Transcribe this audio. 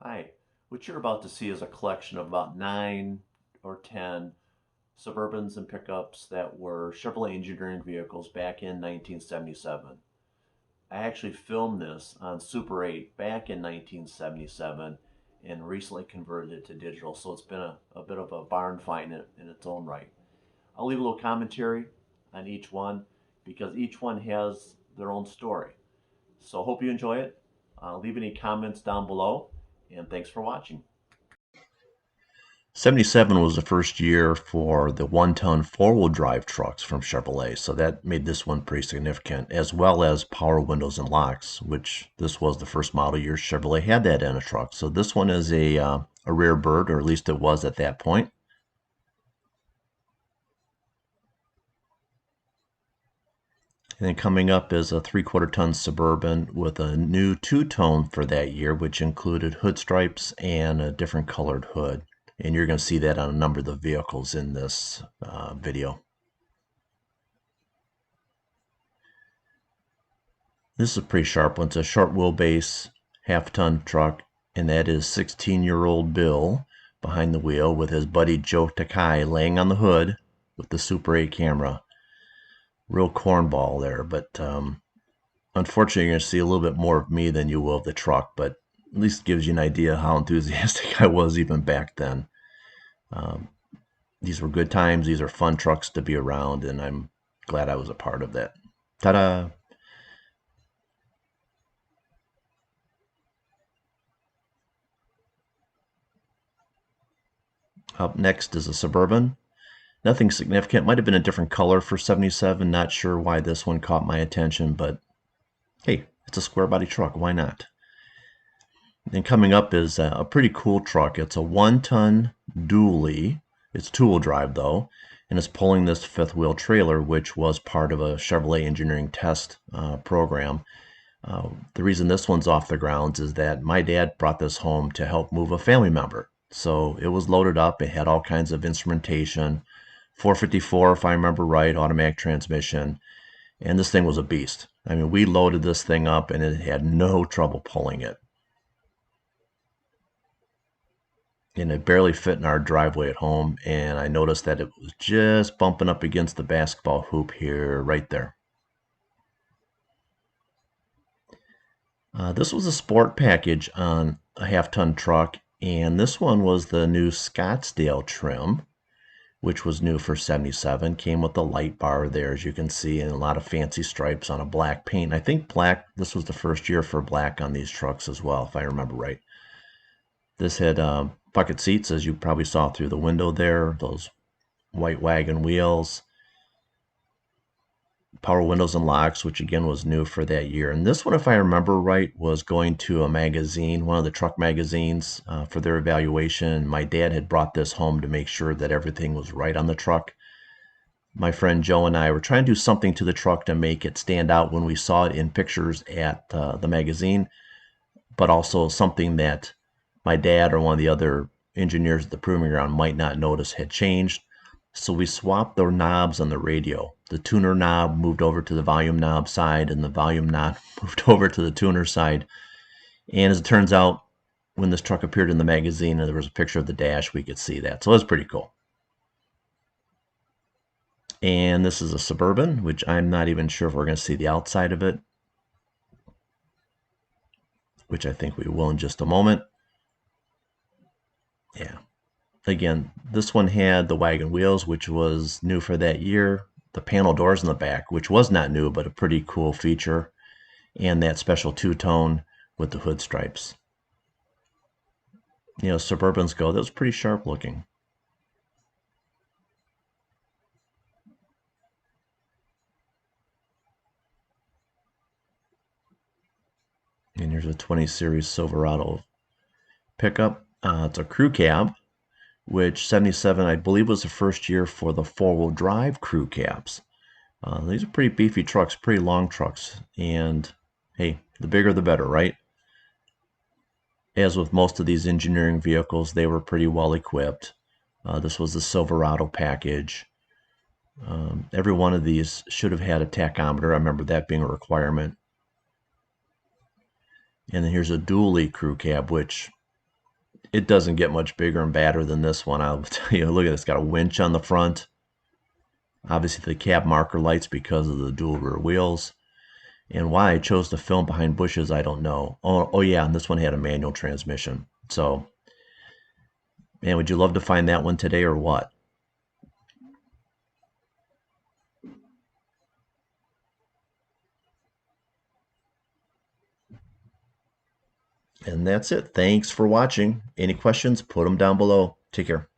Hi, what you're about to see is a collection of about 9 or 10 Suburbans and pickups that were Chevrolet engineering vehicles back in 1977. I actually filmed this on Super 8 back in 1977 and recently converted it to digital, so it's been a bit of a barn find in its own right. I'll leave a little commentary on each one because each one has their own story. So hope you enjoy it. Leave any comments down below, and thanks for watching. 77 was the first year for the 1-ton four-wheel drive trucks from Chevrolet, so that made this one pretty significant, as well as power windows and locks, which this was the first model year Chevrolet had that in a truck. So this one is a rare bird, or at least it was at that point. And then coming up is a 3/4 ton Suburban with a new two-tone for that year, which included hood stripes and a different colored hood. And you're going to see that on a number of the vehicles in this video. This is a pretty sharp one. It's a short wheelbase, half-ton truck, and that is 16-year-old Bill behind the wheel with his buddy Joe Takai laying on the hood with the Super 8 camera. Real cornball there, but unfortunately you're going to see a little bit more of me than you will of the truck, but at least gives you an idea how enthusiastic I was even back then. These were good times. These are fun trucks to be around, and I'm glad I was a part of that. Ta-da! Up next is a Suburban. Nothing significant. Might have been a different color for 77. Not sure why this one caught my attention, but hey, it's a square body truck. Why not? And coming up is a pretty cool truck. It's a 1-ton dually. It's two-wheel drive though, and it's pulling this fifth wheel trailer, which was part of a Chevrolet engineering test program. The reason this one's off the grounds is that my dad brought this home to help move a family member. So it was loaded up. It had all kinds of instrumentation, 454 if I remember right, automatic transmission, and this thing was a beast. I mean, we loaded this thing up and it had no trouble pulling it. And it barely fit in our driveway at home, and I noticed that it was just bumping up against the basketball hoop here, right there. This was a sport package on a half-ton truck, and this one was the new Scottsdale trim, which was new for 77. Came with the light bar there, as you can see, and a lot of fancy stripes on a black paint. I think black, this was the first year for black on these trucks as well, if I remember right. This had bucket seats, as you probably saw through the window there, those white wagon wheels, power windows and locks, which again was new for that year. And this one, if I remember right, was going to a magazine, one of the truck magazines, for their evaluation. My dad had brought this home to make sure that everything was right on the truck. My friend Joe and I were trying to do something to the truck to make it stand out when we saw it in pictures at the magazine, but also something that my dad or one of the other engineers at the proving ground might not notice had changed. So we swapped the knobs on the radio. The tuner knob moved over to the volume knob side, and the volume knob moved over to the tuner side. And as it turns out, when this truck appeared in the magazine and there was a picture of the dash, we could see that. So it was pretty cool. And this is a Suburban, which I'm not even sure if we're going to see the outside of it, which I think we will in just a moment. Yeah. Again, this one had the wagon wheels, which was new for that year, the panel doors in the back, which was not new, but a pretty cool feature, and that special two-tone with the hood stripes. You know, Suburbans go, that was pretty sharp looking. And here's a 20 Series Silverado pickup. It's a crew cab, which 77, I believe, was the first year for the four-wheel drive crew cabs. These are pretty beefy trucks, pretty long trucks, and hey, the bigger the better, right? As with most of these engineering vehicles, they were pretty well equipped. This was the Silverado package. Every one of these should have had a tachometer. I remember that being a requirement. And then here's a dually crew cab, which It doesn't get much bigger and badder than this one. I'll tell you, look at it. It's got a winch on the front. Obviously the cab marker lights because of the dual rear wheels. And why I chose to film behind bushes, I don't know. Oh yeah, and this one had a manual transmission. So, man, would you love to find that one today or what? And that's it. Thanks for watching. Any questions, put them down below. Take care.